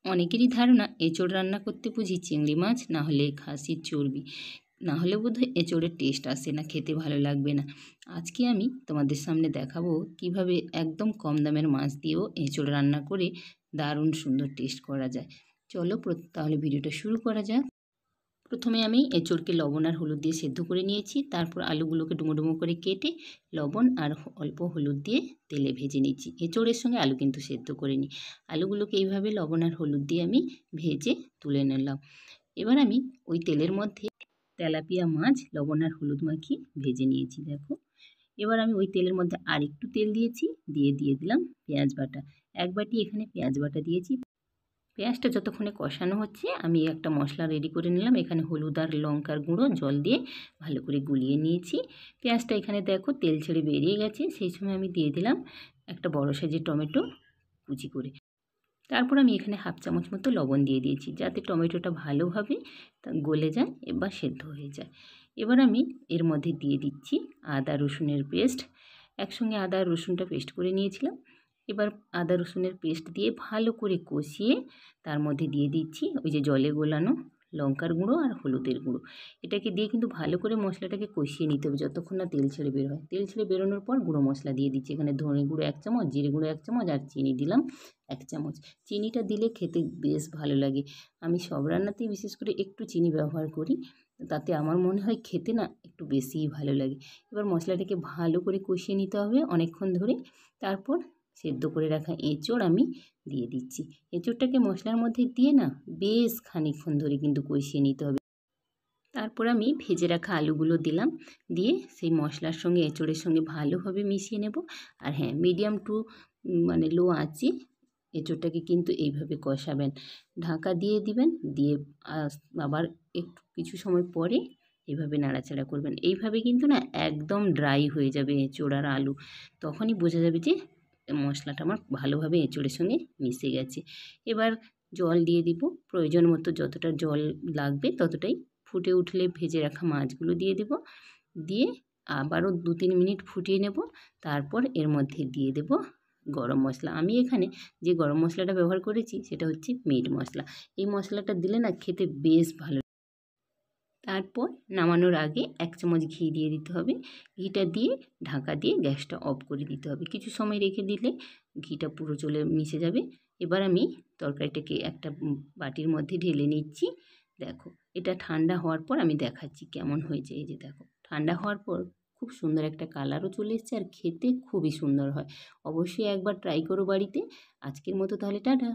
অনেকেরই ধারণা এঁচোড় রান্না করতে বুঝি চিংড়ি মাছ না হলে খাসির চর্বি, না হলে বোধহয় এঁচোড়ের টেস্ট আসে না, খেতে ভালো লাগবে না। আজকে আমি তোমাদের সামনে দেখাবো কিভাবে একদম কম দামের মাছ দিয়েও এঁচোড় রান্না করে দারুণ সুন্দর টেস্ট করা যায়। চলো তাহলে ভিডিওটা শুরু করা যাক। প্রথমে আমি এঁচোড়কে লবণ আর হলুদ দিয়ে সেদ্ধ করে নিয়েছি। তারপর আলুগুলোকে ডুমো ডুমো করে কেটে লবণ আর অল্প হলুদ দিয়ে তেলে ভেজে নিচ্ছি। এঁচোড়ের সঙ্গে আলু কিন্তু সেদ্ধ করে নিই। আলুগুলোকে এইভাবে লবণ আর হলুদ দিয়ে আমি ভেজে তুলে নিলাম। এবার আমি ওই তেলের মধ্যে তেলাপিয়া মাছ লবণ আর হলুদ মাখিয়ে ভেজে নিয়েছি। দেখো, এবার আমি ওই তেলের মধ্যে আর একটু তেল দিয়েছি, দিয়ে দিলাম পেঁয়াজ বাটা। এক বাটি এখানে পেঁয়াজ বাটা দিয়েছি। পেঁয়াজটা যতক্ষণে কষানো হচ্ছে আমি একটা মশলা রেডি করে নিলাম। এখানে হলুদ আর লঙ্কার গুঁড়ো জল দিয়ে ভালো করে গুলিয়ে নিয়েছি। পেঁয়াজটা এখানে দেখো তেল ছেড়ে বেরিয়ে গেছে। সেই সময় আমি দিয়ে দিলাম একটা বড় সাইজের টমেটো কুচি করে। তারপর আমি এখানে হাফ চামচ মতো লবণ দিয়ে দিয়েছি, যাতে টমেটোটা ভালোভাবে গলে যায় বা সেদ্ধ হয়ে যায়। এবার আমি এর মধ্যে দিয়ে দিচ্ছি আদা রসুনের পেস্ট। একসঙ্গে আদা রসুনটা পেস্ট করে নিয়েছিলাম। এবার আদা রসুনের পেস্ট দিয়ে ভালো করে কষিয়ে তার মধ্যে দিয়ে দিচ্ছি ওই যে জলে গোলানো লঙ্কার গুঁড়ো আর হলুদের গুঁড়ো। এটাকে দিয়ে কিন্তু ভালো করে মশলাটাকে কষিয়ে নিতে হবে যতক্ষণ না তেল ছেড়ে বের হয়। তেল ছেড়ে বেরোনোর পর গুঁড়ো মশলা দিয়ে দিচ্ছি। এখানে ধনে গুঁড়ো 1 চামচ, জিরে গুঁড়ো 1 চামচ আর চিনি দিলাম 1 চামচ। চিনিটা দিলে খেতে বেশ ভালো লাগে। আমি সব রান্নাতেই বিশেষ করে একটু চিনি ব্যবহার করি, তাতে আমার মনে হয় খেতে না একটু বেশিই ভালো লাগে। এবার মশলাটাকে ভালো করে কষিয়ে নিতে হবে অনেকক্ষণ ধরে। তারপর সেদ্ধ করে রাখা এঁচোড় আমি দিয়ে দিচ্ছি। এঁচোড়টাকে মশলার মধ্যে দিয়ে না বেশ খানিকক্ষণ ধরে কিন্তু কষিয়ে নিতে হবে। তারপর আমি ভেজে রাখা আলুগুলো দিলাম, দিয়ে সেই মশলার সঙ্গে এঁচোড়ের সঙ্গে ভালোভাবে মিশিয়ে নেব। আর হ্যাঁ, মিডিয়াম টু লো আঁচে এঁচোড়টাকে কিন্তু এইভাবে কষাবেন। ঢাকা দিয়ে দিবেন, দিয়ে আবার একটু কিছু সময় পরে এইভাবে নাড়াচাড়া করবেন। এইভাবে কিন্তু না একদম ড্রাই হয়ে যাবে এঁচোড় আর আলু। তখনই বোঝা যাবে যে মশলাটা আমার ভালোভাবে এঁচোড়ের সঙ্গে মিশে গেছে। এবার জল দিয়ে দিব, প্রয়োজন মতো যতটা জল লাগবে ততটাই। ফুটে উঠলে ভেজে রাখা মাছগুলো দিয়ে দেব, দিয়ে আবারও 2-3 মিনিট ফুটিয়ে নেব। তারপর এর মধ্যে দিয়ে দেব গরম মশলা। আমি এখানে যে গরম মশলাটা ব্যবহার করেছি সেটা হচ্ছে মিট মশলা। এই মশলাটা দিলে না খেতে বেশ ভালো। তারপর নামানোর আগে 1 চামচ ঘি দিয়ে দিতে হবে। ঘিটা দিয়ে ঢাকা দিয়ে গ্যাসটা অফ করে দিতে হবে। কিছু সময় রেখে দিলে ঘিটা পুরো চলে মিশে যাবে। এবার আমি তরকারিটাকে একটা বাটির মধ্যে ঢেলে নিচ্ছি। দেখো, এটা ঠান্ডা হওয়ার পর আমি দেখাচ্ছি কেমন হয়েছে। এই যে দেখো, ঠান্ডা হওয়ার পর খুব সুন্দর একটা কালারও চলে এসেছে আর খেতে খুবই সুন্দর হয়। অবশ্যই একবার ট্রাই করো বাড়িতে। আজকের মতো তাহলে টাটা।